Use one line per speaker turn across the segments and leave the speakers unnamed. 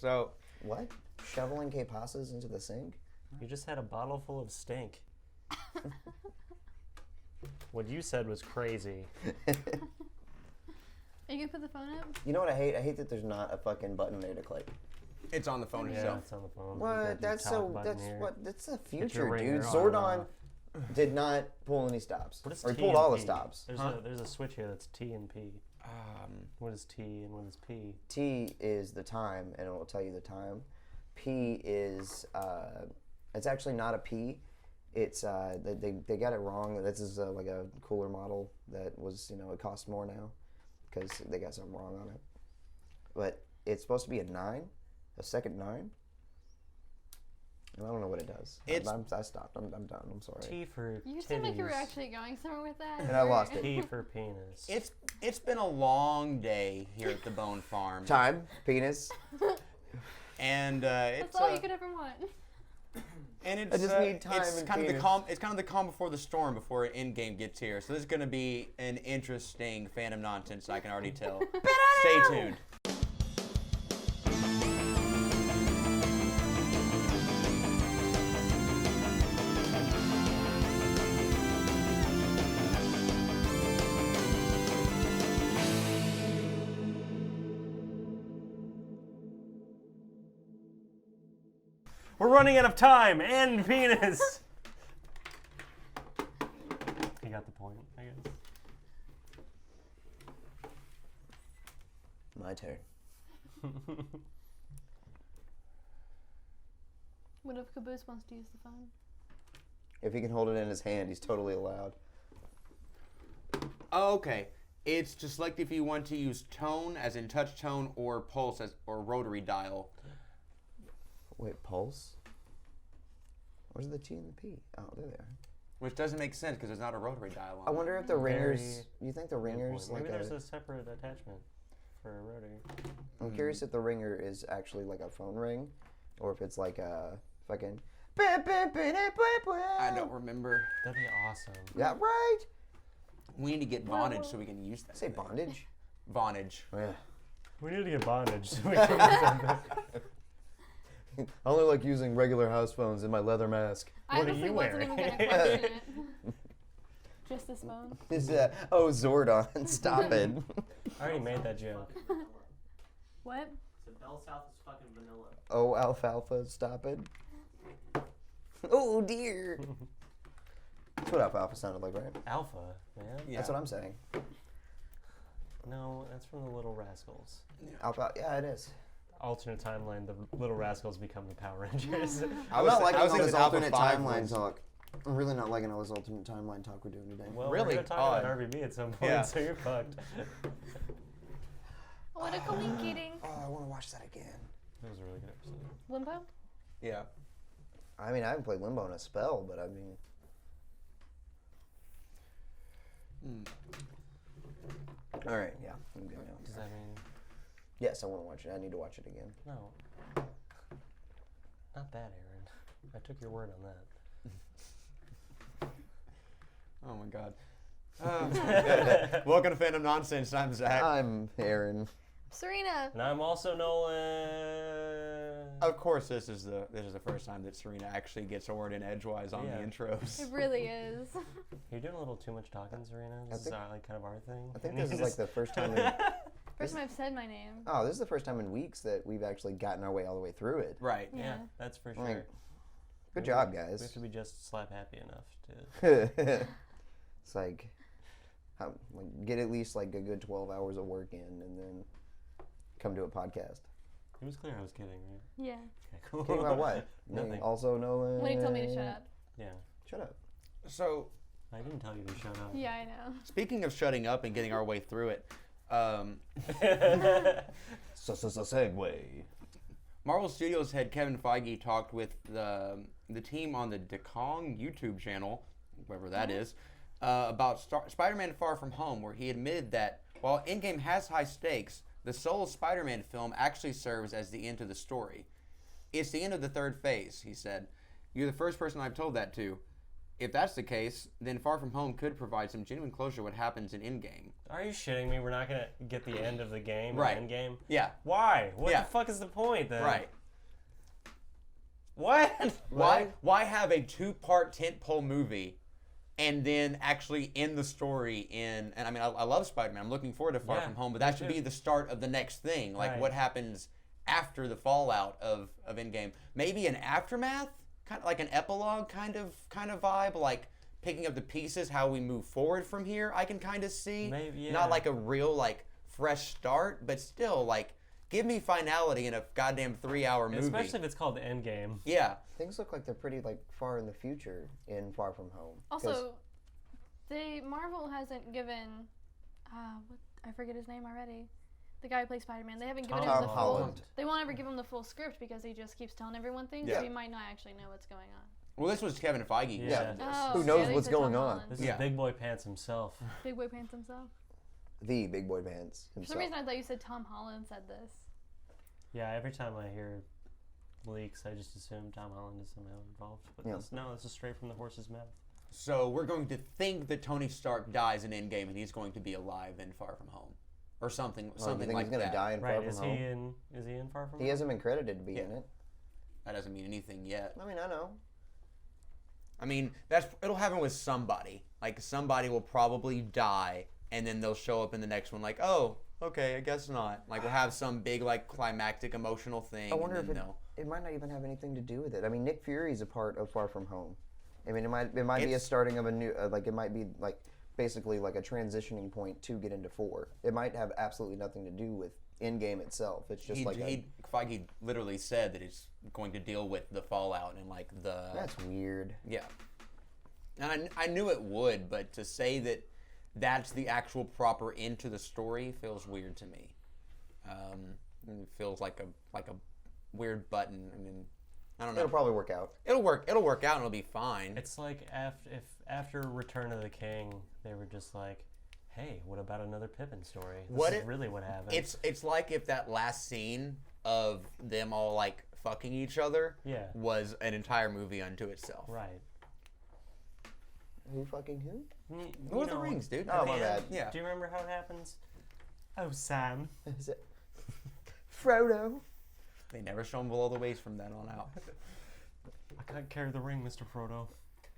So
What? Shoveling que pasas into the sink?
You just had a bottle full of stink. What you said was crazy.
Are you gonna put the phone up?
You know what I hate? I hate that there's not a fucking button there to click.
it's on the phone
Yeah,
itself.
it's on the phone. You got
What?
your
That's
talk
so.
button
That's
here.
what. That's the
your
future,
ringer
dude.
on
Zordon
and off.
did not pull any stops.
What is
Or he
T
pulled
and
all the
P?
stops.
There's a switch here that's T and P. What is T and what is P?
T is the time, and it will tell you the time. P is it's actually not a P. It's they got it wrong. This is like a cooler model that was it costs more now because they got something wrong on it. But it's supposed to be a 9, a second 9. And I don't know what it does. I stopped. I'm done. I'm sorry.
T for
You seem like you were
titties.
actually going somewhere with that.
And I lost it.
P for penis.
It's been a long day here at the Bone Farm.
Time, penis.
And it's
That's all you could ever want.
and it's
I just need time
it's
and
kind of the
penis.
calm. It's kind of the calm before the storm before in game gets here. So this is going to be an interesting Fandom nonsense. I can already tell. Stay tuned.
We're running out of time and penis. You got the point, I guess.
My turn.
What if Caboose wants to use the phone?
If he can hold it in his hand, he's totally allowed.
Oh, okay. It's just like if you want to use tone, as in touch tone, or pulse, or rotary dial.
Wait, pulse? Where's the T and the P? Oh, there they are.
Which doesn't make sense because there's not a rotary dial on
I wonder if the
Very
ringers. You think the ringers
Maybe
like
there's a separate attachment for a rotary.
I'm curious if the ringer is actually like a phone ring, or if it's like a fucking.
I don't remember.
That'd be awesome.
Yeah, right.
We need to get bondage so we can use that.
Say
thing.
bondage.
Bondage.
Oh, yeah.
We need to get bondage so we can use that.
I only like using regular house phones in my leather mask.
I
What are
honestly
you
wasn't even
wearing?
gonna question it. Just this phone.
Is oh Zordon, stop it.
I already made that joke.
What?
So Bell South is fucking vanilla.
Oh alfalfa, stop it. Oh dear. That's what alfalfa sounded like, right?
Alpha, man.
Yeah.
That's what I'm saying.
No, that's from the Little Rascals.
Alfalfa, yeah, it is.
Alternate timeline, the Little Rascals become the Power Rangers.
I'm not liking all
thinking
this
Alpha
alternate
5
timeline
was-
talk. I'm really not liking all this alternate timeline talk we're doing today.
Well,
Really
we're going to talk
odd.
about RVB at some point,
Yeah.
so you're fucked.
What a coinkiting.
Oh, I want to watch that again.
That was a really good episode.
Limbo?
Yeah.
I mean, I haven't played Limbo in a spell, but I mean, all right, yeah, I'm good now.
Does that mean...
Yes, I want to watch it. I need to watch it again.
No. Not that, Aaron. I took your word on that.
Oh my God. Welcome to Fandom Nonsense. I'm Zach.
I'm Aaron.
Serena.
And I'm also Nolan.
Of course, this is the first time that Serena actually gets a word in edgewise on
Yeah.
the intros.
It really is.
You're doing a little too much talking, Serena. This is like kind of our thing.
I think this is like the first time.
First time I've said my name.
Oh, this is the first time in weeks that we've actually gotten our way all the way through it.
Right.
Yeah,
Yeah.
that's for sure.
Like, good job,
We
guys.
have to be just slap happy enough to.
It's like, get at least like a good 12 hours of work in, and then come to a podcast.
It was clear I was kidding, right?
Yeah.
Okay, cool.
Kidding about what?
Nothing.
Also, Nolan.
When he told me to shut up.
Yeah.
Shut up.
So,
I didn't tell you to shut up.
Yeah, I know.
speaking of shutting up and getting our way through it,
Segue.
Marvel Studios head Kevin Feige talked with the team on the Dekong YouTube channel, wherever that is, about Spider-Man Far From Home, where he admitted that while Endgame has high stakes, the solo Spider-Man film actually serves as the end of the story. It's the end of the third phase, he said. You're the first person I've told that to. if that's the case, then Far From Home could provide some genuine closure to what happens in Endgame.
Are you shitting me? We're not gonna get the end of the game,
Right.
End game.
Yeah.
Why? What
Yeah.
the fuck is the point then?
Right.
What?
Why have a 2-part tentpole movie and then actually end the story and I mean I love Spider-Man. I'm looking forward to Far
Yeah,
From Home, but
me
that should
too.
be the start of the next thing. Like
Right.
what happens after the fallout of Endgame. Maybe an aftermath, kind of like an epilogue kind of vibe, like picking up the pieces, how we move forward from here. I can kind of see.
Maybe, yeah.
Not like a real like fresh start, but still like give me finality in a goddamn 3-hour movie.
Especially if it's called the End Game.
Yeah.
Things look like they're pretty like far in the future in Far From Home. 'Cause
Also, Marvel hasn't given, I forget his name already. The guy who plays Spider-Man. They haven't given him
Tom
the full.
Holland.
They won't ever give him the full script because he just keeps telling everyone things,
Yeah.
so he might not actually know what's going on.
Well, this was Kevin Feige who
Yeah.
said this.
Oh,
Who knows
they
what's
said
going
Tom
on?
Holland.
This
Yeah.
is Big Boy Pants himself.
Big Boy Pants himself.
the Big Boy Bands
For
himself.
some reason, I thought you said Tom Holland said this.
Yeah, every time I hear leaks, I just assume Tom Holland is somehow involved. But
Yeah.
this is straight from the horse's mouth.
So we're going to think that Tony Stark dies in Endgame and he's going to be alive in Far From Home, or something,
Well, you
something
think
like
he's gonna
that.
die in
Right?
Far From
Is
Home?
he in Far From
He
Home?
hasn't been credited to be
Yeah.
in it.
That doesn't mean anything yet.
I mean, I know.
I mean, it'll happen with somebody. Like somebody will probably die, and then they'll show up in the next one. Like, oh, okay, I guess not. Like we'll have some big like climactic emotional thing.
I wonder
and
if
then
it might not even have anything to do with it. I mean, Nick Fury's a part of Far From Home. I mean, it might be a
It's-
starting of a new like it might be like basically like a transitioning point to get into 4. It might have absolutely nothing to do with Endgame itself. It's just
Feige literally said that it's going to deal with the fallout and like the
that's weird.
yeah. And I knew it would, but to say that that's the actual proper end to the story feels weird to me. It feels like a weird button. I mean, I don't know.
It'll probably work out.
It'll work out and it'll be fine.
It's like if after Return of the King, they were just like, "Hey, what about another Pippin story? This is really what happened."
It's like if that last scene of them all like fucking each other
Yeah.
was an entire movie unto itself.
Right.
Who fucking who?
Lord of the Rings, dude.
Oh, my bad.
Yeah.
Do you remember how it happens? Oh, Sam.
Is it Frodo?
They never show him below the waist from then on out.
I can't carry the ring, Mr. Frodo.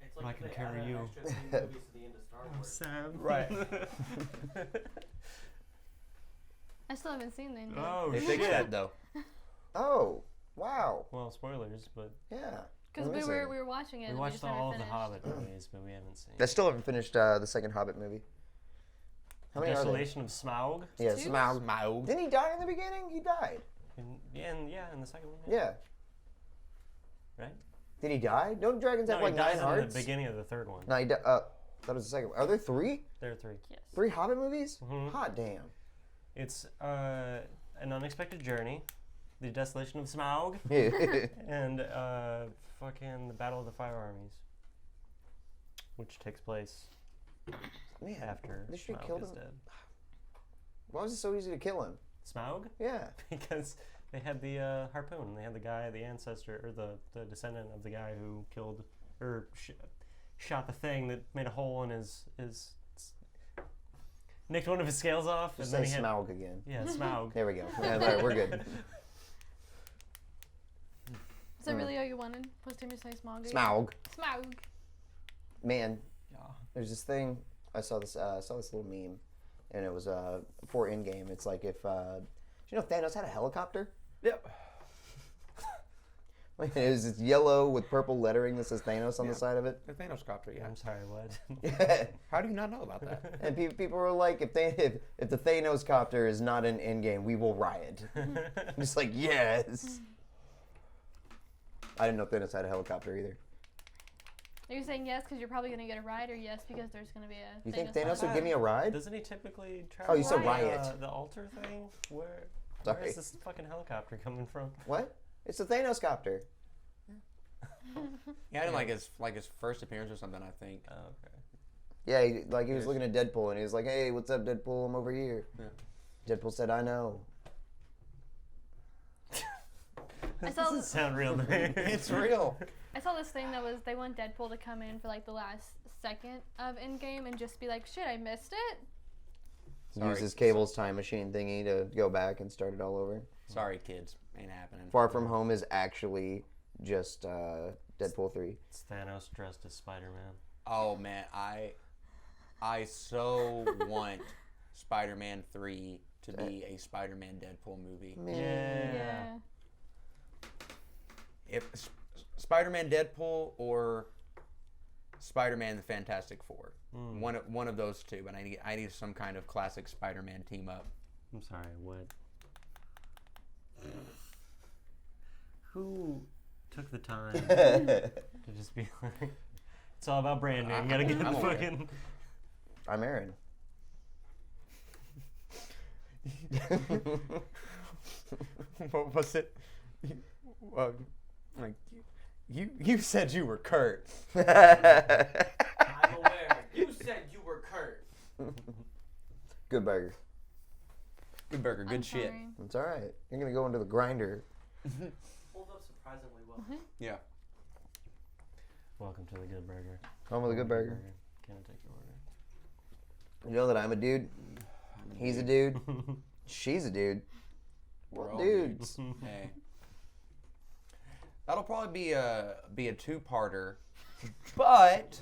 It's
But I
like
can
if they
carry
added
you.
extra 3 movies to the end of Star Wars.
Sam.
Right.
I still haven't seen the end.
Oh,
They
shit.
fixed that though.
Oh, wow.
Well, spoilers, but
Yeah.
Because we were watching it.
we
and
watched
just haven't
all of the
finished.
Hobbit movies, but we haven't seen.
I still haven't finished the second Hobbit movie. How many are there?
Desolation of Smaug.
Yeah,
Two?
Smaug. Didn't he die in the beginning? He died.
In the second one.
Yeah.
Right?
Did he die? Don't dragons have
No,
like
he
9
dies in
hearts?
the beginning of the third one.
No, that was the second one. Are there 3?
There are 3.
Yes.
3 Hobbit movies?
Mhm.
Hot damn.
It's an unexpected journey, the desolation of Smaug,
Yeah.
and fucking the Battle of the Five Armies, which takes place
Man,
after
they should have
Smaug
killed
is
him.
dead.
Why was it so easy to kill him?
Smaug,
Yeah.
because they had the harpoon. They had the guy, the ancestor, or the descendant of the guy who killed or shot the thing that made a hole in his nicked one of his scales off.
Just
and then
say
he had,
Smaug again.
yeah, Smaug.
There we go. Yeah, all right, we're good.
Is that really all you wanted? Posthumously Smaug?
Smaug.
Smaug.
Man,
Yeah.
there's this thing. I saw this little meme, and it was for Endgame. It's like if you know Thanos had a helicopter.
Yep.
Like, it was yellow with purple lettering that says Thanos on the side of it.
The Thanos copter, yeah.
I'm sorry, what?
Yeah.
How do you not know about that?
And people were like, if the Thanos copter is not in Endgame, we will riot. I'm just like, yes. I didn't know Thanos had a helicopter either.
Are you saying yes because you're probably going to get a ride, or yes because there's going to be a
You think
Thanos
Thanos would
ride?
give me a ride?
Doesn't he typically travel?
Oh, you said
Riot.
riot.
The altar thing? Where
Sorry.
is this fucking helicopter coming from?
What? It's the Thanos copter.
Yeah, I didn't like his first appearance or something, I think.
Oh, okay.
Yeah, he was looking at Deadpool and he was like, "Hey, what's up, Deadpool? I'm over here."
Yeah.
Deadpool said, "I know."
This
saw-
doesn't sound real to me.
It's real.
I saw this thing that was they want Deadpool to come in for like the last second of Endgame and just be like, shit, I missed it.
Use his Cable's time machine thingy to go back and start it all over.
Sorry, kids. Ain't happening.
Far From Home is actually just Deadpool 3.
It's Thanos dressed as Spider-Man.
Oh man, I so want Spider-Man 3 to be a Spider-Man Deadpool movie.
Yeah.
If Spider-Man Deadpool or Spider-Man the Fantastic Four, one of those two, but I need some kind of classic Spider-Man team up.
I'm sorry, what? Who took the time to just be like, it's all about branding. You gotta get the
I'm aware.
fucking.
I'm Aaron.
What was it? Like you said you were Kurt.
I'm aware. You said you were Kurt.
Good burger.
Good burger, good
I'm
shit.
sorry.
It's all right. You're gonna go into the grinder.
Hold up surprisingly well.
Yeah.
Welcome to the Good Burger.
Home with a good burger.
Can I take your order?
You know that I'm a dude. He's a dude. She's a dude.
We're
We're
all
dudes.
Hey. That'll probably be a two-parter, but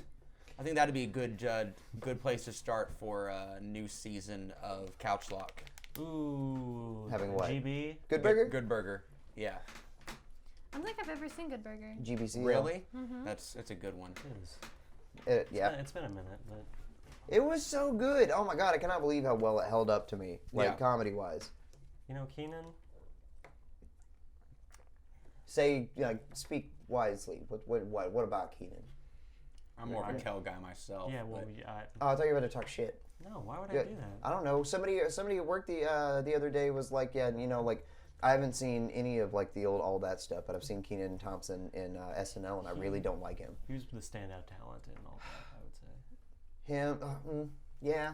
I think that'd be a good place to start for a new season of Couch Lock.
Ooh.
Having what?
GB?
Good burger?
Good burger. Yeah.
I don't think I've ever seen Good Burger.
GBC.
Really?
Mm-hmm.
That's a good one.
It is.
Yeah.
It's been a minute, but
It was so good. Oh my god, I cannot believe how well it held up to me, like
Yeah.
comedy-wise.
you know Keenan.
Say, speak wisely. What about Keenan?
I'm more of a Kel guy myself.
Yeah, well,
but
Oh, I thought you were going to talk shit.
no. Why would I
Yeah.
do that?
I don't know. Somebody at work the other day was like, yeah, like I haven't seen any of like the old all that stuff, but I've seen Kenan Thompson in SNL, and I really don't like him.
He was the standout talent in all that, I would say.
Him, yeah.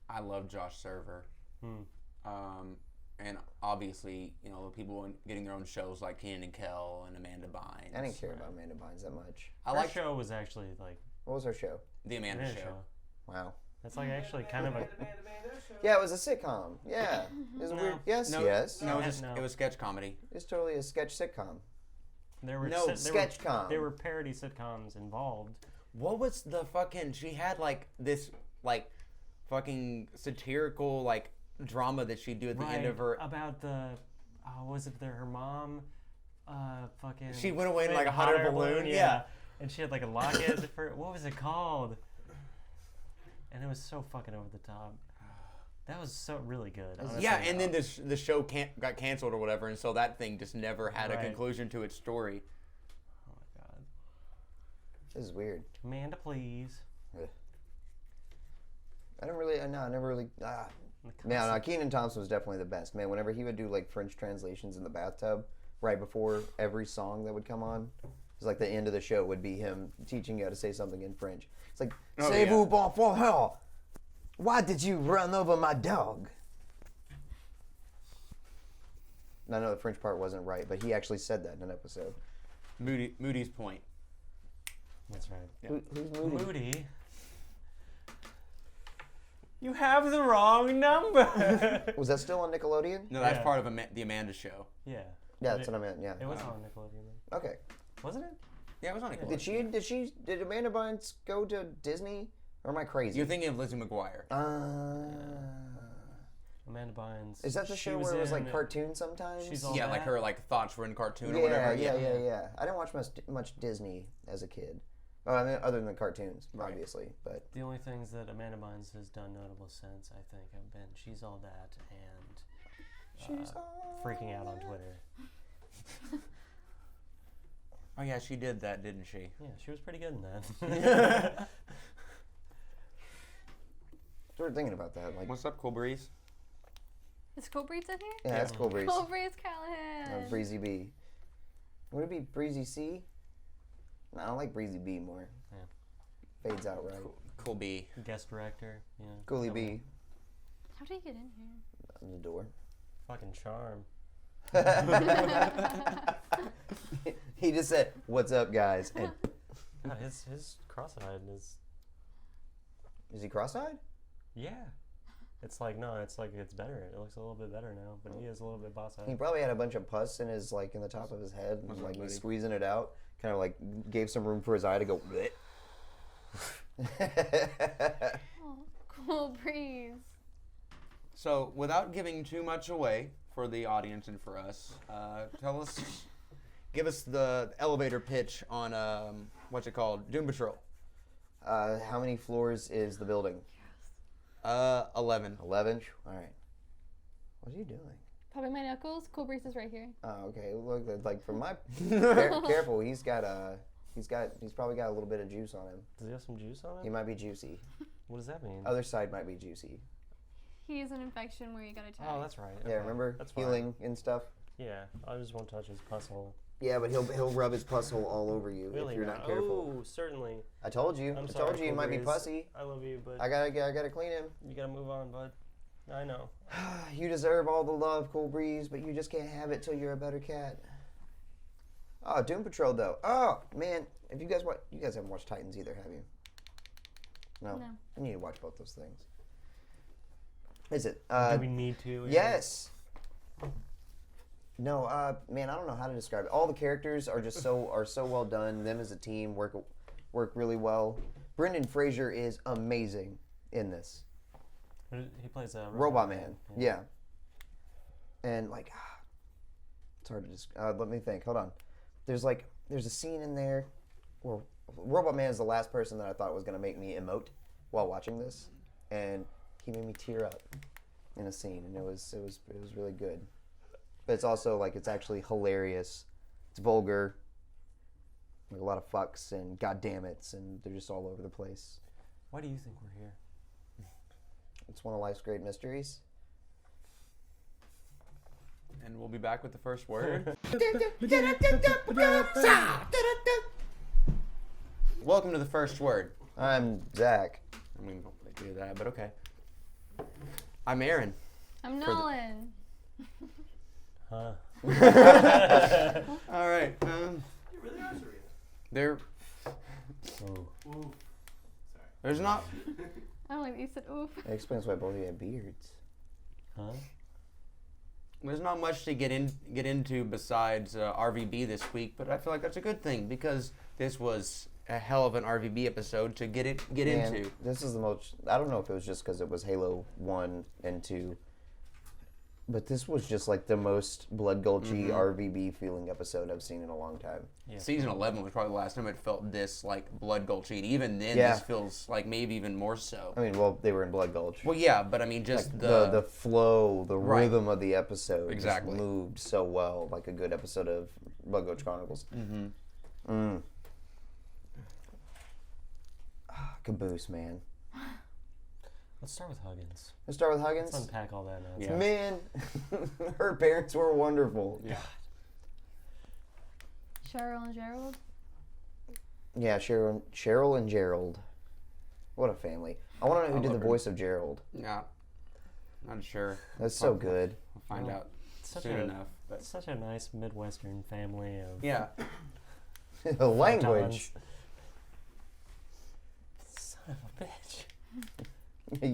I love Josh Server.
Hmm.
And obviously, people getting their own shows like Kenan and Kel and Amanda Bynes.
I didn't care about Amanda Bynes that much.
I
Her
like
show was actually like
What was her show?
the Amanda
Amanda
show.
Wow.
That's like actually kind of a.
Yeah, it was a sitcom. Yeah, it was
No.
weird. Yes,
No,
yes.
No, it
No.
was sketch comedy.
It's totally a sketch sitcom.
There were
No,
Sketchcom.
There were parody sitcoms involved.
What was the fucking? She had like this like fucking satirical like drama that she'd do at the end of her.
About the, was it her mom? Fucking.
She went away in like a
hot
hot
air
air balloon.
Yeah.
Yeah.
And she had like a locket for what was it called? And it was so fucking over the top. That was so really good. honestly.
Yeah, and then the show got canceled or whatever, and so that thing just never had a
Right.
conclusion to its story.
Oh my god.
This is weird.
Amanda, please.
I never really.
The
Man,
concept-
Kenan Thompson was definitely the best. Man, whenever he would do like French translations in the bathtub, right before every song that would come on, it was like the end of the show would be him teaching you how to say something in French. It's like,
Oh,
"C'est
yeah.
vous bon pour hell? Why did you run over my dog?" I know the French part wasn't right, but he actually said that in an episode.
Moody's point.
That's right.
Yeah.
Who's Moody?
Moody. You have the wrong number.
Was that still on Nickelodeon?
No, that's
Yeah.
part of the Amanda show.
Yeah.
Yeah,
But
that's what I meant. Yeah.
It was on Nickelodeon, then.
Okay.
Wasn't it?
Yeah, it was on Nickelodeon.
Did Amanda Bynes go to Disney? Or am I crazy?
You're thinking of Lizzie McGuire.
Amanda Bynes.
Is that the
she
show where it was like
in-
cartoon sometimes?
She's all
Yeah, like
that?
her like thoughts were in cartoon or
yeah,
whatever.
yeah. I didn't watch much Disney as a kid. I mean, other than the cartoons,
Right.
obviously. But
The only things that Amanda Bynes has done notable since, I think, have been She's All That and freaking out on Twitter.
Oh yeah, she did that, didn't she?
Yeah, she was pretty good in that.
started thinking about that. Like,
What's up, Cool Breeze?
Is Cool Breeze in here?
yeah, that's Cool Breeze.
Cool Breeze Callahan.
Breezy B. Would it be Breezy C? No, I like Breezy B more.
Yeah.
Fades out right.
Cool B.
Guest director. Yeah.
Coolie B.
How did he get in here?
On the door.
Fucking charm.
He just said, "What's up, guys?" And
God, his cross-eyed
is he cross-eyed?
yeah. It's like it's better. It looks a little bit better now, but he is a little bit
He
boss-eyed.
probably had a bunch of pus in his in the top of his head, and
What's
like
up,
he's
buddy?
squeezing it out. Kind of like gave some room for his eye to go. Bleh.
Oh, cool breeze.
So, without giving too much away for the audience and for us, give us the elevator pitch on what's it called, Doom Patrol.
How many floors is the building?
11.
11. All right. What are you doing?
Probably my knuckles. Cool breeze is right here.
Oh, okay. Look, like from my careful. He's probably got a little bit of juice on him.
Does he have some juice on
He
him?
might be juicy.
What does that mean?
Other side might be juicy.
He has an infection where you gotta tag.
Oh, that's right.
Yeah,
Okay.
remember
That's fine.
healing and stuff.
Yeah, I just won't touch his pus hole.
Yeah, but he'll rub his pus hole all over you
Really?
if you're not careful.
Oh, certainly.
I told you.
I'm
I
sorry,
told you he
Cool
might be
Breeze.
pussy.
I love you, but
I gotta clean him.
you gotta move on, bud. I know.
You deserve all the love, Cool Breeze, but you just can't have it till you're a better cat. Oh, Doom Patrol though. Oh man, if you guys haven't watched Titans either, have you? No.
No.
I need to watch both those things. Is it?
Do we need to?
Yes. No, man, I don't know how to describe it. All the characters are just so well done. Them as a team work really well. Brendan Fraser is amazing in this.
He plays a
Robot Man. Yeah. And it's hard to just let me think. Hold on. There's a scene in there where Robot Man is the last person that I thought was gonna make me emote while watching this, and he made me tear up in a scene, and it was really good. But it's also it's actually hilarious. It's vulgar. Like a lot of fucks and goddammits, and they're just all over the place.
Why do you think we're here?
It's one of life's great mysteries.
And we'll be back with the first word. Welcome to the first word.
I'm Zach.
I mean, they do that, but okay. I'm Aaron.
I'm
For the-
Nolan.
Huh?
All right.
You really are Serena.
There,
Oh.
Ooh.
there's not.
I don't like that you said oof.
That explains why both of you have beards.
Huh?
There's not much to get into besides RVB this week, but I feel like that's a good thing because this was a hell of an RVB episode to get
Man,
into.
this is the most. I don't know if it was just because it was Halo 1 and 2, but this was just like the most blood gulchy RVB feeling episode I've seen in a long time.
Yeah.
Season 11 was probably the last time it felt this blood gulchy, and even then,
Yeah.
this feels like maybe even more so.
I mean, well, they were in Blood Gulch.
Well, yeah, but I mean, just
Like the flow, the
Right.
rhythm of the episode
Exactly.
just moved so well, like a good episode of Blood Gulch Chronicles. Caboose, man.
Let's start with Huggins.
Let's start with Huggins.
Let's unpack all that now.
Yeah.
Man, her parents were wonderful.
Yeah.
Cheryl and Gerald.
Yeah, Cheryl and Gerald. What a family. I want to know who did the
love her.
voice of Gerald.
Yeah. Not sure.
That's so good.
We'll find out
Such
soon
a
enough. But
such a nice Midwestern family of
yeah.
The language.
photons. Son of a bitch.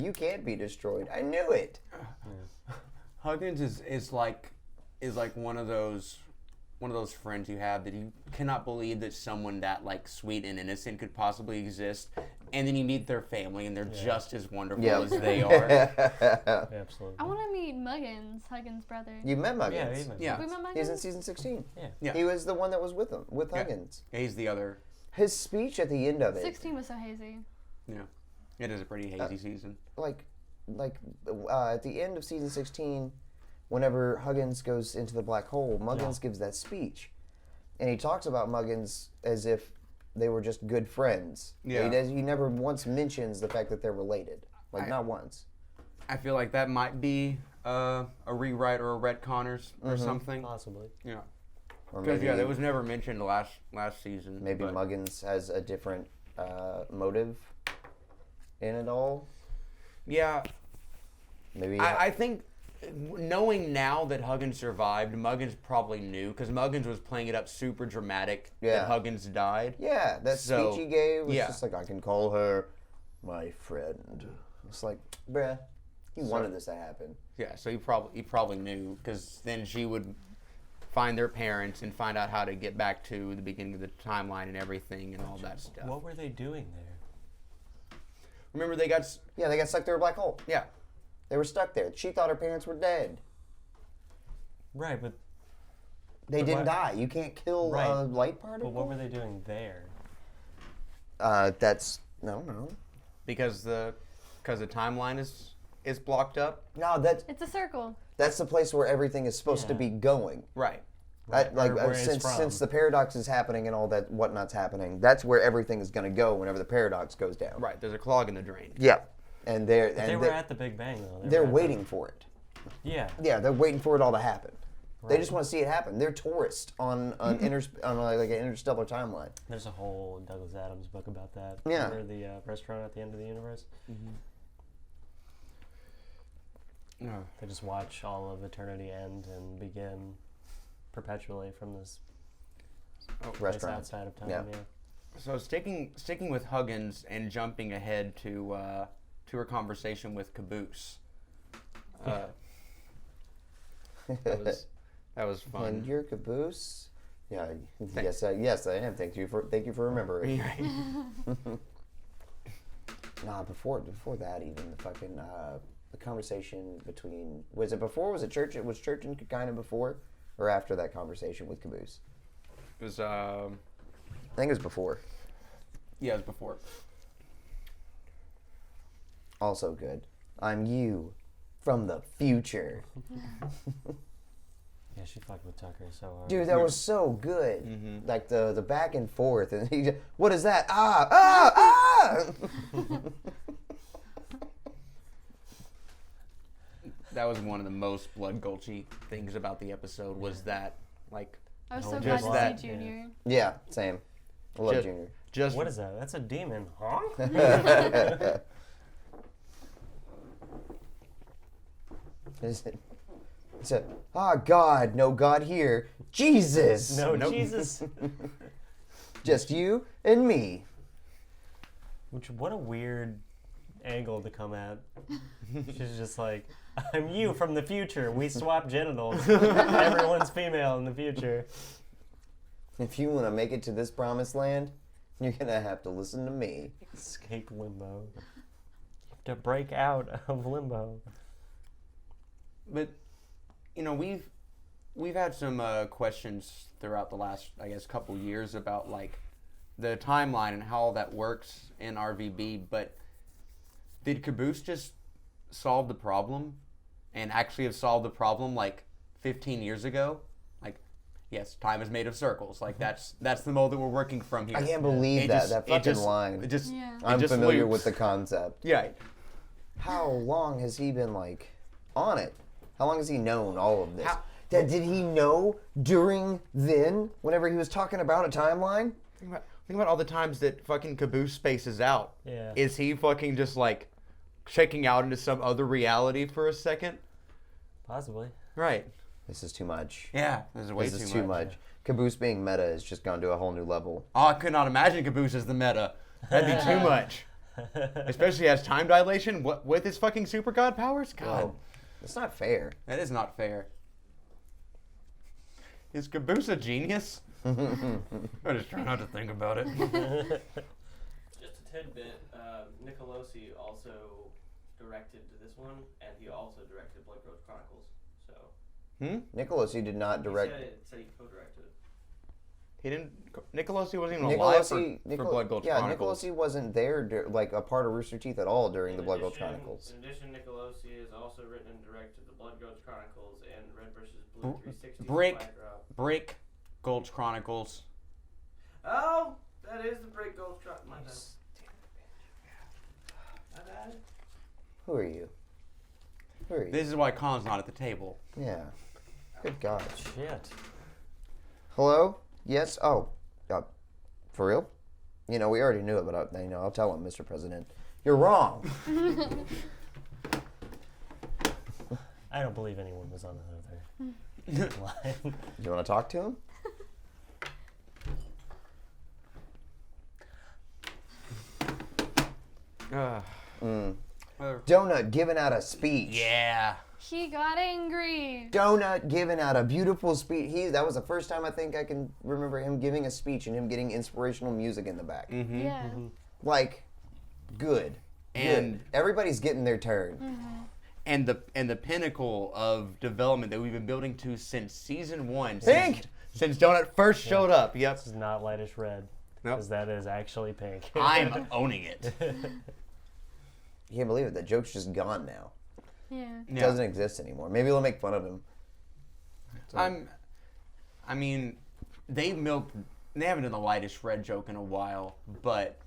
You can't be destroyed. I knew it.
Huggins is like one of those friends you have that you cannot believe that someone that sweet and innocent could possibly exist, and then you meet their family and they're just as wonderful
Yeah.
as they are.
Absolutely.
I want to meet Muggins, Huggins' brother.
You met Muggins.
Yeah, even.
Yeah.
We met Muggins.
He's in season 16.
Yeah.
He was the one that was with him, with
Yeah.
Huggins.
He's the other.
His speech at the end of it,
16 was so hazy.
Yeah. It is a pretty hazy season.
at the end of season 16, whenever Huggins goes into the black hole, Muggins gives that speech. And he talks about Muggins as if they were just good friends.
Yeah.
He never once mentions the fact that they're related. Not once.
I feel like that might be a rewrite or a retcon or something.
Possibly.
Yeah.
Or
Because
maybe,
that was never mentioned last season.
maybe
but-
Muggins has a different motive in it all.
Yeah.
Maybe
I think knowing now that Huggins survived, Muggins probably knew because Muggins was playing it up super dramatic
Yeah.
that Huggins died.
Yeah, that
So,
speech he gave was
yeah.
just like, I can call her my friend. It's like, bruh, you wanted this to happen.
Yeah, so he probably knew because then she would find their parents and find out how to get back to the beginning of the timeline and everything and all that stuff.
What were they doing there?
Remember they got
Yeah, they got stuck through a black hole.
yeah.
They were stuck there. She thought her parents were dead.
Right, but
They didn't
why-
die. You can't kill
Right.
a light particle.
what were they doing there?
That's no.
Because the timeline is blocked up.
No,
It's a circle.
that's the place where everything is supposed to
Yeah.
be going.
Right.
Right,
Like
or where it's from.
since the paradox is happening and all that whatnot's happening, that's where everything is going to go whenever the paradox goes down.
Right. There's a clog in the drain.
Yeah, and
But they were at the Big Bang though.
they're
were at
waiting for it.
Yeah.
Yeah, they're waiting for it all to happen. They
Right.
just want to see it happen. They're tourists on on like an interstellar timeline.
There's a whole Douglas Adams book about that.
Yeah.
Remember the restaurant at the end of the universe?
No.
They just watch all of eternity end and begin perpetually from this place
Restaurant.
outside of time.
Yeah.
Yeah.
So sticking with Huggins and jumping ahead to her conversation with Caboose. That was fun.
And your caboose. Yeah. Yes, I am. Thank you for remembering. Nah, before that even the fucking the conversation between was it before? Was it church? It was church and kind of before or after that conversation with Caboose.
It was
I think it was before.
yeah, it was before.
Also good. I'm you from the future.
Yeah, she fucked with Tucker so hard.
Dude, that was so good.
Mm-hmm.
Like the back and forth, and he just, what is that? Ah!
That was one of the most blood gulchy things about the episode was that like
I was
Oh,
so glad
just
to
that-
see Junior.
Yeah, same. I love
Just-
Junior.
just
What is that? That's a demon. Huh?
He said, "Ah, God, no God here. Jesus,
No,
Nope.
Jesus.
just you and me."
What a weird angle to come at. She's just like, I'm you from the future. We swap genitals. Everyone's female in the future.
If you want to make it to this promised land, you're gonna have to listen to me.
Escape limbo. You have to break out of limbo.
but you know we've had some questions throughout the last I guess couple years about like the timeline and how all that works in RVB, but did Caboose just solve the problem and actually have solved the problem like 15 years ago? Like, yes, time is made of circles. Like that's the mold that we're working from here.
I can't believe
It
that
just- it
fucking
just-
line.
It just,
Yeah.
it
I'm
just
familiar
loops.
with the concept.
Yeah.
How long has he been like on it? How long has he known all of this?
How-
Did he know during then, whenever he was talking about a timeline?
Think about all the times that fucking Caboose spaces out.
Yeah.
Is he fucking just like checking out into some other reality for a second?
Possibly.
Right.
This is too much.
Yeah. This is way
This is too much. Caboose being meta has just gone to a whole new level.
Oh, I could not imagine Caboose as the meta. That'd be too much. Especially as time dilation with his fucking super god powers? God.
Whoa. It's not fair.
That is not fair. Is Caboose a genius? I just try not to think about it.
Just a tidbit. Nicolosi also directed this one, and he also directed Blood Road Chronicles. So
Nicholas, you did not direct.
He said he co-directed.
He didn't. Nicolosi wasn't even alive for Blood Gulch Chronicles.
Nicolosi wasn't there, like a part of Rooster Teeth at all during the Blood Gulch Chronicles.
In addition, Nicolosi has also written and directed the Blood Gulch Chronicles and Red vs. Blue 360.
Brick Gulch Chronicles.
Oh, that is the Brick Gulch Chronicles. My bad. My bad.
Who are you? Who are you?
This is why Colin's not at the table.
Yeah. Good God.
Shit.
Hello? Yes? Oh. For real? You know, we already knew it, but I'll tell him, Mr. President. You're wrong.
I don't believe anyone was on that other line.
You want to talk to him? Donut giving out a speech.
Yeah.
He got angry.
Donut giving out a beautiful speech. That was the first time I think I can remember him giving a speech and him getting inspirational music in the back.
Yeah.
Like, good.
And
Good. Everybody's getting their turn.
and the pinnacle of development that we've been building to since season 1.
Pink!
Since Donut first showed up. Yep.
This is not lightish red.
Nope.
Because that is actually pink.
I'm owning it.
You can't believe it. That joke's just gone now.
Yeah.
It doesn't exist anymore. Maybe they'll make fun of him.
I mean, they haven't done the lightest red joke in a while, but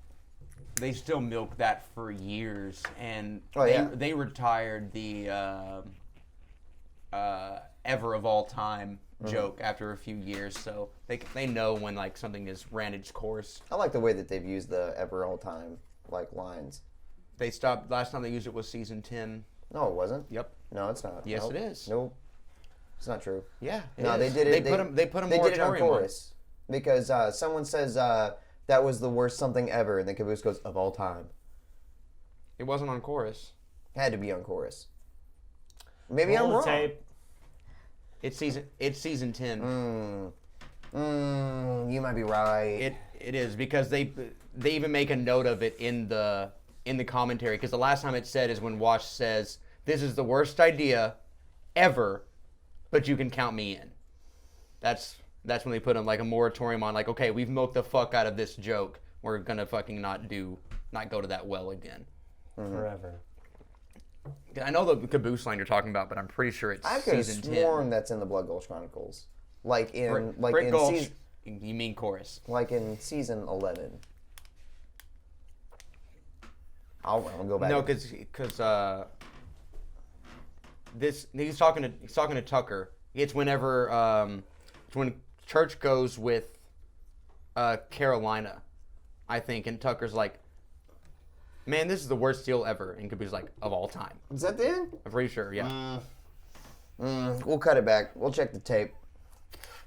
they still milked that for years, and they retired the ever of all time joke after a few years, so they know when like something has ran its course.
I like the way that they've used the ever all time like lines.
They stopped. Last time they used it was season 10.
No, it wasn't.
Yep.
No, it's not.
Yes,
Nope.
it is.
Nope. It's not true.
Yeah.
No, they did it.
They put a
They did it on
moratorium on it.
chorus because someone says that was the worst something ever, and then Caboose goes of all time.
It wasn't on chorus.
Had to be on chorus. Maybe
Roll
I'm
the
wrong.
tape.
It's season 10.
You might be right.
It is because they even make a note of it in the commentary, because the last time it said is when Wash says, "This is the worst idea ever, but you can count me in." That's when they put on like a moratorium on like, okay, we've milked the fuck out of this joke. We're gonna fucking not go to that well again.
Forever.
I know the Caboose line you're talking about, but I'm pretty sure it's
I could have
season
sworn that's in the Blood Gulch Chronicles, like
10.
in
Brick Gulch,
season,
you mean chorus?
like in season 11. I'm gonna go back.
No, because this he's talking to Tucker. It's whenever it's when Church goes with Carolina, I think, and Tucker's like, "Man, this is the worst deal ever," and Caboose like, "Of all time."
Is that the end?
I'm pretty sure. Yeah,
We'll cut it back. We'll check the tape.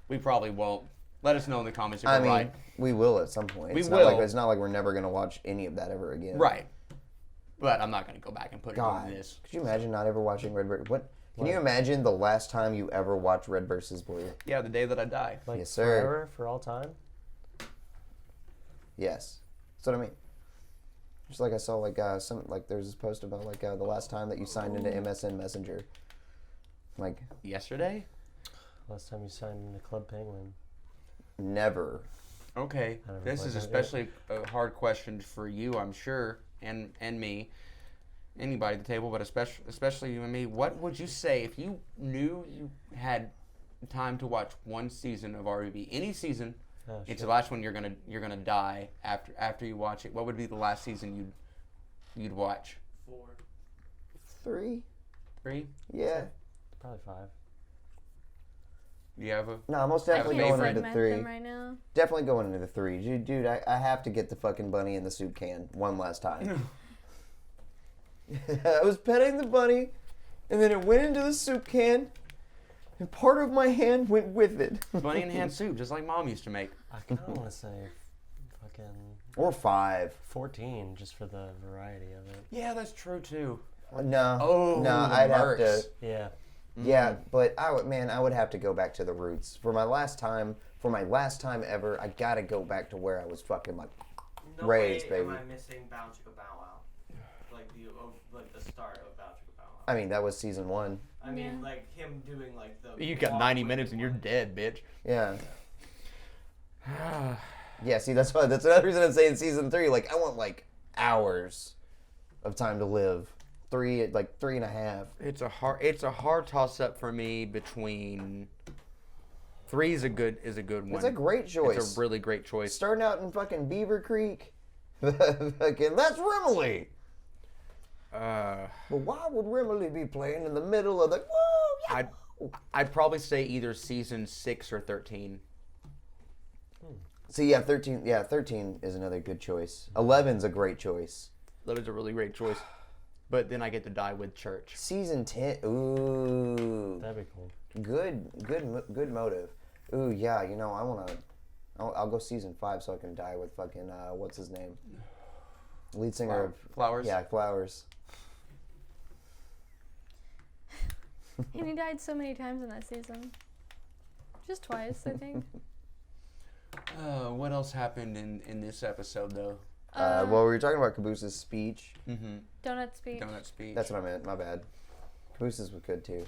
we probably won't. Let us know in the comments if
I
we're
mean,
right.
we will at some point.
We
It's
will.
Not it's not like we're never gonna watch any of that ever again.
Right. But I'm not gonna go back and put
God,
it in this.
could you imagine not ever watching Red vs. What? Can you imagine the last time you ever watched Red vs. Blue?
Yeah, the day that I die.
Like
Yes, sir.
forever, for all time?
Yes, that's what I mean. Just like I saw, like there's this post about like the last time that you signed into MSN Messenger. Like
Yesterday.
Last time you signed into Club Penguin.
never.
Okay,
I never
this
played
is
that
especially a hard question for you, I'm sure, and me, anybody at the table, but especially you and me. What would you say if you knew you had time to watch one season of RVB, any season?
Oh,
It's
shit.
the last one you're gonna die after you watch it. What would be the last season you'd watch?
4.
3.
3?
Yeah.
Probably 5.
Do you have a?
No, most
Have a
definitely
favorite?
going into
Segment
3.
them right now.
Definitely going into the 3. Dude, I have to get the fucking bunny in the soup can one last time. I was petting the bunny, and then it went into the soup can, and part of my hand went with it.
Bunny and hand soup, just like Mom used to make.
I kind of want to say fucking
Or 5.
14, just for the variety of it.
Yeah, that's true too.
No.
Oh,
no,
the
I'd have to.
Mercs.
Yeah.
Yeah, but I would have to go back to the roots. For my last time ever, I gotta go back to where I was fucking like
No
raised,
way
baby.
am I missing Bow Chicka Bow Wow. Like the start of Bow Chicka Bow Wow.
I mean, that was season 1.
I mean,
Yeah.
like him doing like the.
You got
walk
90
with
minutes
the
and you're
one.
dead, bitch.
Yeah. Yeah, see, that's another reason I'm saying season 3. Like, I want like hours of time to live. 3.5.
It's a hard toss up for me between 3 is a good one.
It's a great choice.
It's a really great choice.
Starting out in fucking Beaver Creek. Fucking, that's Rimley. But why would Rimley be playing in the middle of the? Whoa, yeah.
I'd probably say either season 6 or 13.
See, yeah, 13. Yeah, 13 is another good choice. 11's a great choice.
That is a really great choice. but then I get to die with church.
Season 10. Ooh.
That'd be cool.
Good motive. Ooh, yeah. You know, I'll go season 5 so I can die with fucking what's his name? Lead singer of
Flowers.
Yeah, Flowers.
And he died so many times in that season. Just twice, I think.
What else happened in this episode though?
Well, we were talking about Caboose's speech.
Mm-hmm.
Donut speech.
Donut speech.
That's what I meant. My bad. Caboose's was good too.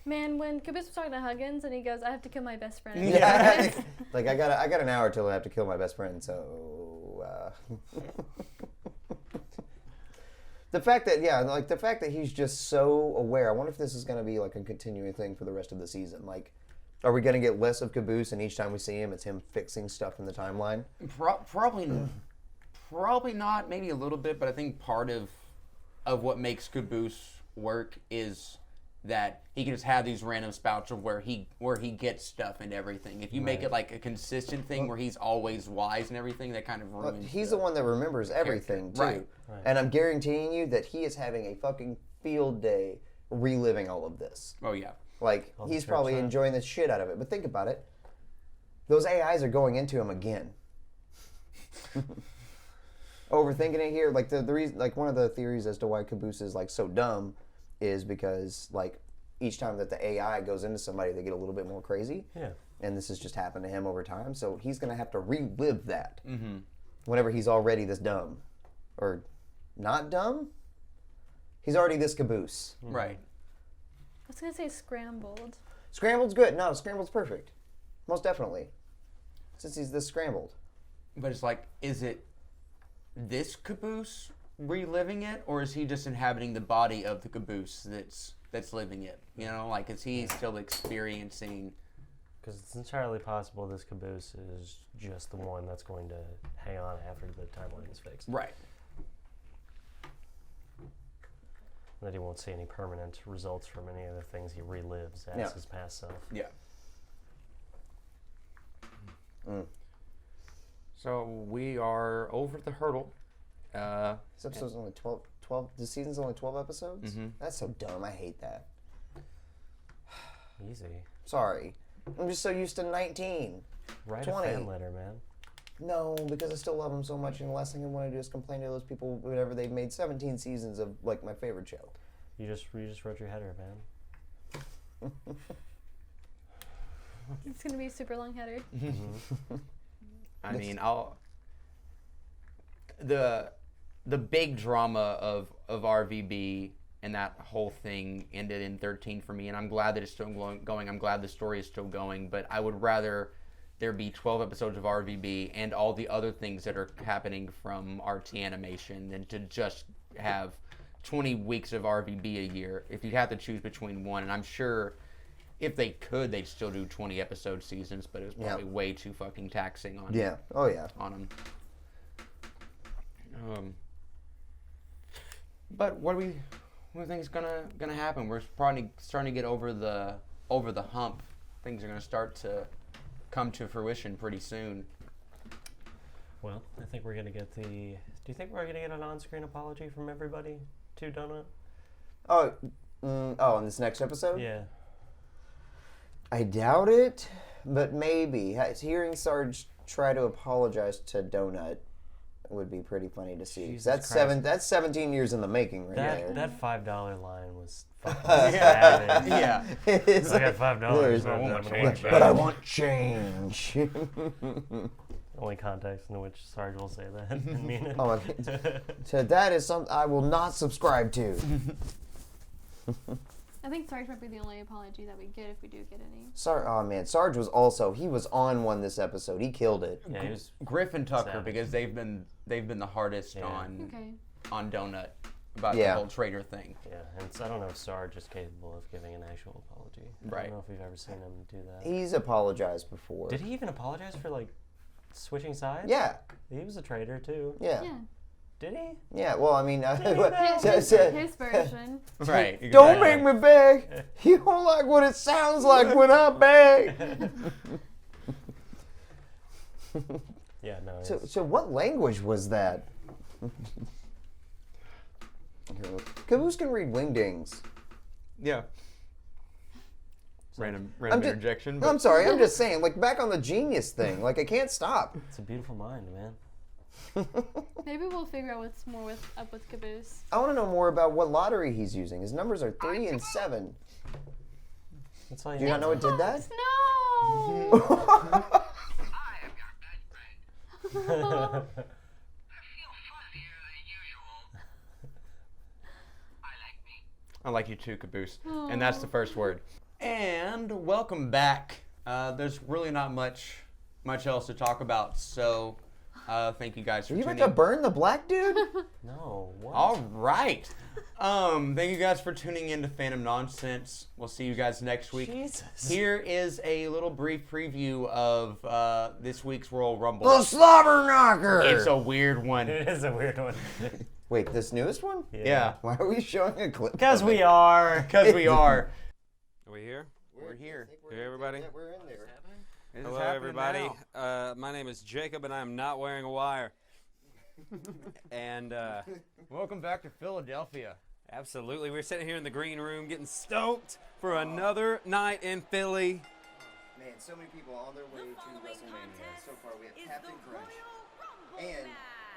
Man, when Caboose was talking to Huggins and he goes, "I have to kill my best friend."
Yeah. Like I got an hour till I have to kill my best friend. So the fact that he's just so aware. I wonder if this is going to be like a continuing thing for the rest of the season. Like, are we going to get less of Caboose, and each time we see him, it's him fixing stuff in the timeline?
Probably not. Maybe a little bit, but I think part of what makes Caboose work is that he can just have these random spouts of where he gets stuff and everything. If you make it like a consistent thing where he's always wise and everything, that kind of ruins.
He's the one that remembers everything too,
Right.
And I'm guaranteeing you that he is having a fucking field day reliving all of this.
Oh yeah.
Like,
All the
he's
church
probably
time.
enjoying the shit out of it. But think about it. Those AIs are going into him again. Overthinking it here, like the reason, like one of the theories as to why Caboose is like so dumb is because like each time that the AI goes into somebody, they get a little bit more crazy.
Yeah.
And this has just happened to him over time. So he's going to have to relive that
Mm-hmm.
whenever he's already this dumb. Or not dumb? He's already this Caboose.
Right.
I was gonna say scrambled.
Scrambled's good. No, Scrambled's perfect. Most definitely. Since he's this scrambled.
But it's like, is it this Caboose reliving it, or is he just inhabiting the body of the Caboose that's living it? You know, like, is he still experiencing?
Because it's entirely possible this Caboose is just the one that's going to hang on after the timeline is fixed.
Right.
That he won't see any permanent results from any of the things he relives as
Yeah.
his past self.
Yeah.
Mm.
So we are over the hurdle.
This episode's only 12. The season's only 12 episodes?
Mhm.
That's so dumb. I hate that.
Easy.
Sorry. I'm just so used to 19.
Write
20.
a fan letter, man.
No, because I still love them so much, and the last thing I want to do is complain to those people whenever they've made 17 seasons of like my favorite show.
You just wrote your header, man.
It's gonna be a super long header.
I mean, the big drama of RVB and that whole thing ended in 13 for me, and I'm glad that it's still going. I'm glad the story is still going, but I would rather there be 12 episodes of RVB and all the other things that are happening from RT Animation than to just have 20 weeks of RVB a year. If you have to choose between one, and I'm sure if they could, they'd still do 20 episode seasons, but it was probably way too fucking taxing on
Yeah. Oh, yeah.
on them. But what do we think is gonna happen? We're probably starting to get over the hump. Things are gonna start to come to fruition pretty soon.
Well, I think we're gonna get the. Do you think we're gonna get an on-screen apology from everybody to Donut?
In this next episode?
Yeah.
I doubt it, but maybe. Hearing Sarge try to apologize to Donut would be pretty funny to see.
Jesus
That's
Christ.
That's 17 years in the making right there.
That $5 line was fucking savage.
Yeah.
It's
I got $5.
but I want change.
Only context in which Sarge will say that and mean it.
Oh, my God. So that is something I will not subscribe to.
I think Sarge might be the only apology that we get if we do get any.
Oh man, Sarge was on one this episode. He killed it.
Yeah, he was
Griffin Tucker,
Savage.
because they've been the hardest
Yeah.
on
Okay.
Donut about
Yeah.
the whole traitor thing.
Yeah, and so I don't know if Sarge is capable of giving an actual apology. I
Right.
don't know if we've ever seen him do that.
He's apologized before.
Did he even apologize for like switching sides?
Yeah,
He was a traitor too.
yeah,
Yeah.
Did he?
yeah. Well, I mean,
His version.
Right.
don't make me beg. You don't like what it sounds like when I beg.
Yeah, no.
So what language was that? Caboose can read wingdings.
Yeah. Random
I'm just-
interjection.
No, I'm sorry. I'm just saying, like, back on the genius thing. Like, I can't stop.
It's a beautiful mind, man.
Maybe we'll figure out what's more up with Caboose.
I want to know more about what lottery he's using. His numbers are 3 and 7.
That's all you
Do you not know it did that?
No!
I like you too, Caboose. And that's the first word. And welcome back. There's really not much else to talk about, so thank you guys for
Are you
tuning
about to
in.
burn the black dude?
No, what?
All right. Thank you guys for tuning in to Fandom Nonsense. We'll see you guys next week.
Jesus.
Here is a little brief preview of this week's Royal Rumble.
The slobber knocker!
It's a weird one.
It is a weird one.
Wait, this newest one?
Yeah,
Why are we showing a clip?
Because
of
we
it?
are.
because we are.
Are we here?
We're here.
Hey, everybody.
Yeah, we're in there.
This is
Hello,
happening
everybody.
now.
My name is Jacob, and I am not wearing a wire. And
Welcome back to Philadelphia.
absolutely, we're sitting here in the green room getting stoked for another night in Philly.
Man, so many people on their way to WrestleMania. So far, we have Captain Crunch and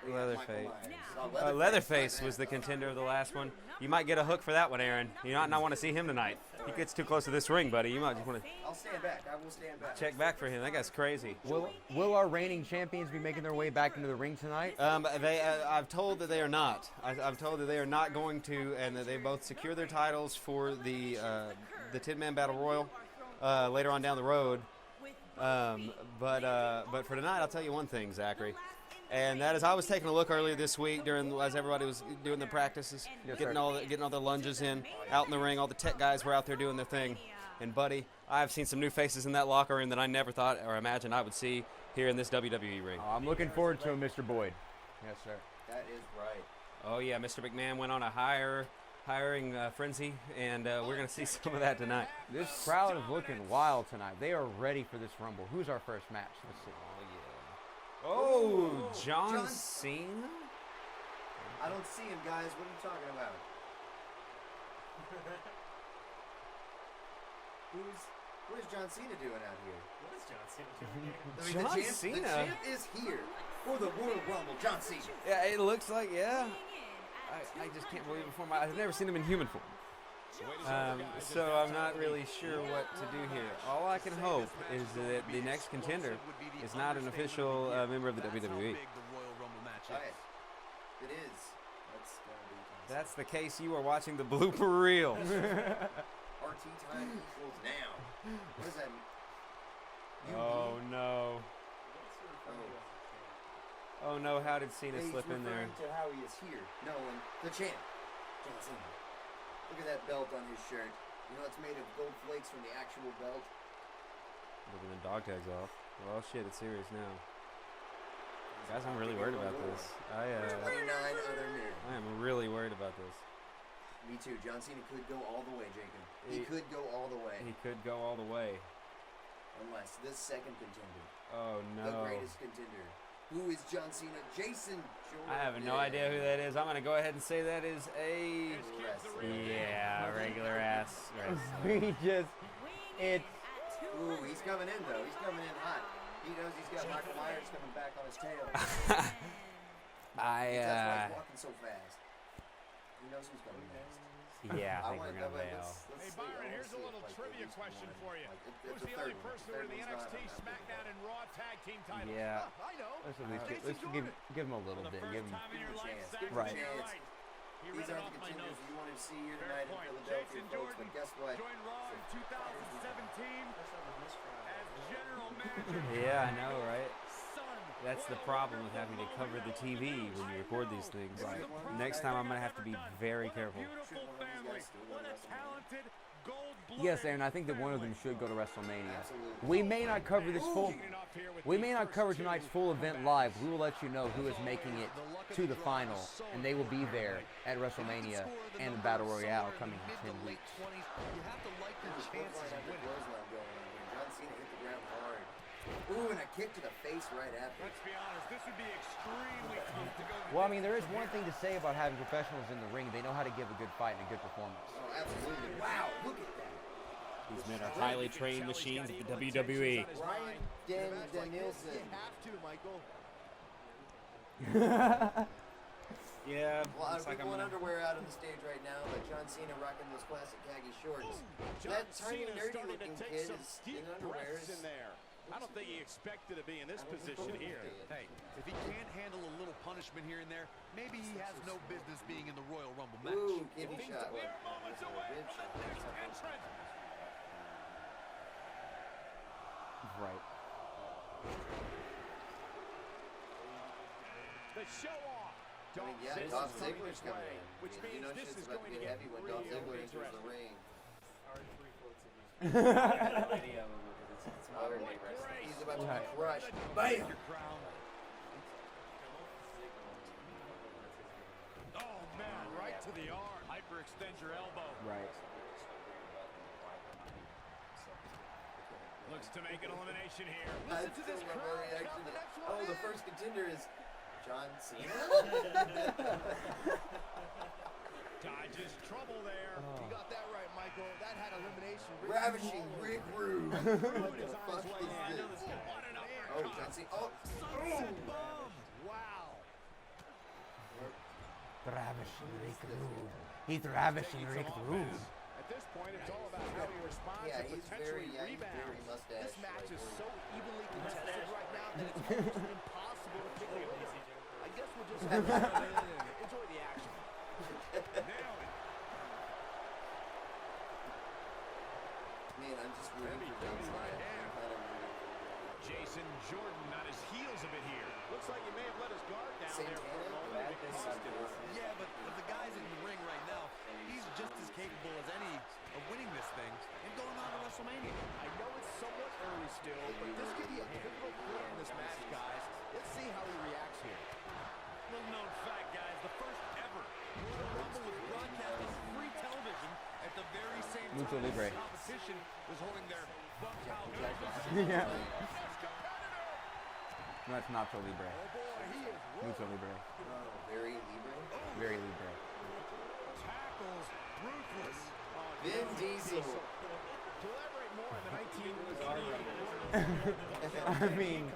we have
Leatherface.
Michael Myers.
Leatherface was the contender of the last one. You might get a hook for that one, Aaron. You might not want to see him tonight. He gets too close to this ring, buddy. You might just want to
I'll stand back. I will stand back.
check back for him. That guy's crazy.
Will our reigning champions be making their way back into the ring tonight?
I've told that they are not. I've told that they are not going to, and that they both secure their titles for the 10-man battle royal later on down the road. But for tonight, I'll tell you one thing, Zachary, and that is I was taking a look earlier this week as everybody was doing their practices, getting all the lunges in out in the ring. All the tech guys were out there doing their thing, and buddy, I've seen some new faces in that locker room that I never thought or imagined I would see here in this WWE ring.
I'm looking forward to him, Mr. Boyd. Yes, sir.
That is right.
Oh yeah, Mr. McMahon went on a hiring frenzy, and we're gonna see some of that tonight.
This crowd is looking wild tonight. They are ready for this Rumble. Who's our first match? Let's see.
Oh, John
John-
Cena?
I don't see him, guys. What are you talking about? What is John Cena doing out here?
What is John Cena doing?
I mean,
John
the champ,
Cena?
The champ is here for the Royal Rumble. John Cena.
Yeah, it looks like, yeah. I just can't believe it for my I've never seen him in human form. So I'm not really sure what to do here. All I can hope is that the next contender is not an official member of the WWE.
Right. It is. That's gonna be John Cena.
That's the case. You are watching the blooper reel.
RT time equals now. What does that mean?
Oh no.
Oh.
Oh no, how did Cena
He's
slip in there?
referring to how he is here. No one. The champ. John Cena. Look at that belt on his shirt. You know it's made of gold flakes from the actual belt.
Looking the dog tags off. Well, shit, it's serious now. Guys, I'm really worried about this.
29 other men.
I am really worried about this.
Me too. John Cena could go all the way, Jacob. He
He-
could go all the way.
He could go all the way.
Unless this second contender,
Oh
the
no.
greatest contender. Who is John Cena? Jason Jordan.
I have no idea who that is. I'm gonna go ahead and say that is a regular ass wrestler.
We just, it's,
Ooh, he's coming in though. He's coming in hot. He knows he's got Michael Myers coming back on his tail. That's why he's walking so fast. He knows who's coming next.
Yeah, I think we're gonna bail.
Let's
Hey,
see,
Byron,
I wanna
here's
see
a
if,
little
like,
trivia
there's
question
one,
for you.
like, if
Who's
the
the
third
only
one.
person
The
to win
third
the
one's not,
NXT,
I'm not
SmackDown,
picking
and Raw tag team titles?
Yeah.
I know.
let's at least,
Jason
let's
Jordan.
give him a little
For the
bit.
first
Give him,
time in
give
your
him a
life,
chance.
Zach,
Give him a
you're
chance.
right. He
These
read
are
off
the
my
contenders
notes.
you want to see here
Fair
tonight in
point.
Philadelphia,
Jason
folks.
Jordan
But guess what?
joined Raw in 2017 as general manager.
Yeah, I know, right?
Son.
That's the problem with having to cover the TV when you record these things. Next time I'm gonna have to be very careful.
Beautiful family. What a talented gold-blooded.
yes, Aaron, I think that one of them should go to WrestleMania.
Absolutely.
We may not cover this full,
Kicking it off here with
we
the
may not
first
cover
two.
tonight's full event live. We will let you know who is making it to the final, and they will be there at WrestleMania and the Battle Royale coming in 10 weeks.
Chances of winning. John Cena hit the ground hard. Ooh, and a kick to the face right after.
Let's be honest, this would be extremely tough to go.
Well, I mean, there is one thing to say about having professionals in the ring. They know how to give a good fight and a good performance.
Oh, absolutely. Wow, look at that.
These men are highly trained machines of the WWE.
Ryan Danielson.
You have to, Michael.
Yeah,
A lot of
looks like I'm
people in
gonna...
underwear out on the stage right now, but John Cena rocking those classic khaki shorts. That tiny nerdy looking kid is in underwear.
In there. I don't think he expected to be in this position here.
Hey, if he can't handle a little punishment here and there, maybe he has no business being in the Royal Rumble match.
Ooh, kidney shot.
Mere moments away
Rib
from
shot.
the next entrant.
Right.
The show off.
I mean, yeah, Dolph Ziggler's coming in.
Which
I mean, you
means
know
this
shit's
is
about
going
to
to
get
get
heavy when
real
Dolph Ziggler enters the
interesting.
ring.
Modern day
What
wrestling.
grace.
He's about to
Right.
be crushed.
Bam!
Bam!
Crown.
Oh man, right to the arm. Hyperextend your elbow.
Right.
Looks to make an elimination here.
I
Listen to
still
this
love
crowd.
our reaction.
Count the next one
Oh, the
in.
first contender is John Cena.
Dodges trouble there.
You got that right, Michael. That had elimination.
Ravishing Rick Rude. What the fuck is
What
this?
an
Oh,
uppercut.
John Cena. Oh,
Boom. Wow.
Ravishing Rick Rude. He's ravishing Rick Rude.
At this point, it's all about how he responds
yeah,
and
he's very,
potentially
very
rebounds.
mustache.
This match
right
is
there.
so evenly contested right now that it's almost impossible to pick a winner. I guess we'll just have to tune in and enjoy the action.
Nailed it.
Man, I'm just rooting
Heavy
for John
duty
Cena.
right hand.
I'm kind of rooting for him.
Jason Jordan on his heels a bit here. Looks like he may have let his guard down there for a
Santana?
moment. It cost him.
Yeah, but the guy's in the ring right now, he's just as capable as any of winning this thing and going on to WrestleMania.
I know it's somewhat early still, but this could be a pivotal point in this match, guys. Let's see how he reacts here. Little known fact, guys, the first ever
The Rumble was broadcast on free television at the very same
Lucha
time
Libre.
the competition was holding their Bucktown
Yeah. No, it's Nacho Libre. Lucha Libre.
Very Libre.
Very Libre.
tackles, ruthless.
Vin Diesel.
To elaborate more on the 1988
I mean,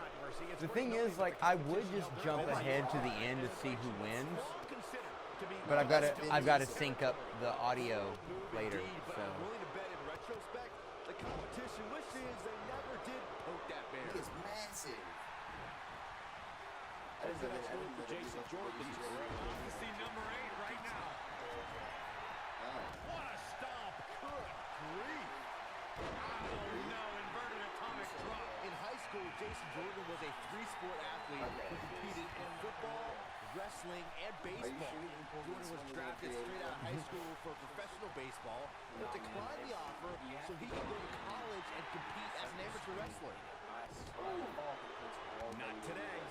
the thing is, like, I would just jump ahead to the end to see who wins, but I've got to sync up the audio later.
But
So
I'm willing to bet in retrospect, the competition wishes they never did poke that bear.
He is massive. I didn't know that. I didn't know that he
Jason
was
Jordan.
DJ.
To see number 8 right now. What a stomp. Good grief. Oh no, inverted atomic drop.
In high school, Jason Jordan was a three-sport athlete who competed in football, wrestling, and baseball.
sure you can pull
Jordan
this
was
one
drafted
without
straight out of high school for professional baseball, but declined the offer so he could go to college and compete as an amateur wrestler.
Not today.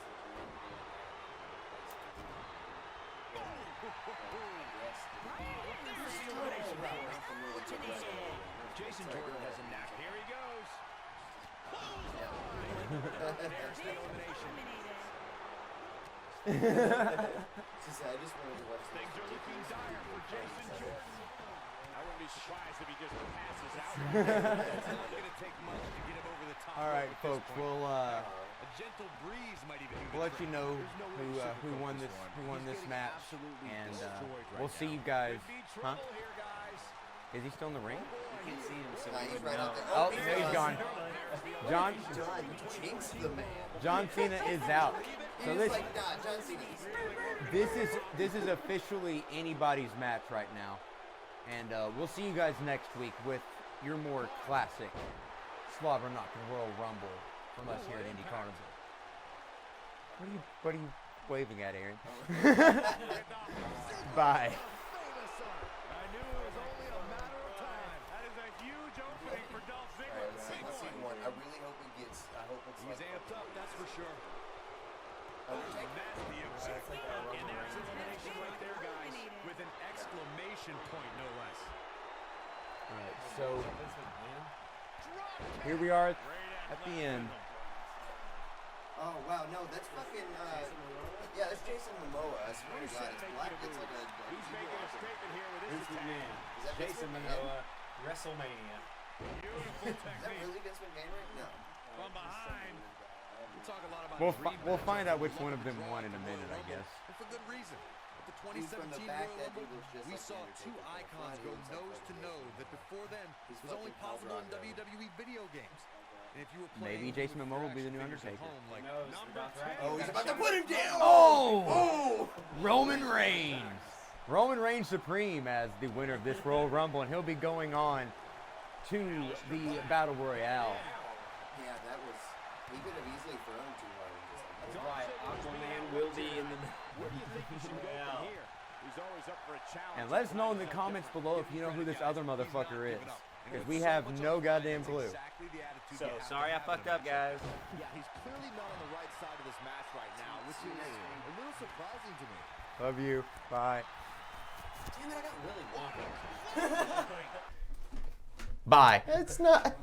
Jason Jordan has a knack.
Here he goes.
There's the elimination.
I just wanted to watch
Things are looking dire for Jason Jordan. I wouldn't be surprised if he just passes out.
It's not going to take much to get him over the top.
all right,
at this
folks,
point.
we'll
A gentle breeze might even do the
we'll let you
trick.
know
There's no way to
who
sugarcoat
won this
one. He's getting
match,
absolutely
and
destroyed right
we'll see
now.
you guys.
Could be
Huh?
trouble here, guys.
Is he still in the ring?
You can see him, so
Nah,
we
he's
would
right
know.
out there.
Oh, there he's gone. John
John jinxed the man.
John Cena is out. So
He's
this
like, nah, John Cena.
this is officially anybody's match right now, and we'll see you guys next week with your more classic Slobber Knockin' Royal Rumble from us here at Indy Carnival. What are you waving at, Aaron? Bye.
I knew it was only a matter of time. That is a huge opening for Dolph Ziggler.
Let's see one. I really hope he gets. I hope it's
He's
like
amped up, that's for sure.
Undertaker.
That's the objective. And there's elimination right there, guys, with an exclamation point, no less.
All right, so here we are at the end.
Wow, no, that's fucking. Yeah, that's Jason Momoa. I swear to God, it's black. It's like a.
He's making a statement here with his
Vince
attack.
McMahon.
Is that
Jason
Vince McMahon?
Momoa. WrestleMania.
Beautiful
Is that
technique.
really Vince McMahon right now?
From behind. We talk a lot about
We'll find out which one of them won in a minute, I guess.
And for good reason. At the
He's from the
2017
back,
Royal
that dude
Rumble,
looks just
we
like
saw
The
two
Undertaker.
icons
He
go
looks like
nose to
Undertaker.
nose that before then
He's
was only
fucking
possible in
Colorado.
WWE video games. And if you were
Maybe
playing
Jason
with
Momoa will be the
your
new
action figures at
Undertaker.
home, like
knows?
number
That's right.
10.
Oh, he's about to put him down.
Oh! Roman Reigns. Roman Reigns Supreme as the winner of this Royal Rumble, and he'll be going on to the Battle Royale.
Yeah, that was. He could have easily thrown too hard. And just
That's right. Aquaman will be in the.
Where do you think he should go
Yeah.
from here? He's always up for a challenge.
And let us know in the comments below if you know who this other motherfucker is, because we have no goddamn clue.
So sorry I fucked up, guys.
Yeah, he's clearly not on the right side of this match right now, which is a little surprising to me.
Love you. Bye.
Damn it, I got Willy Wonka.
Bye.
It's not.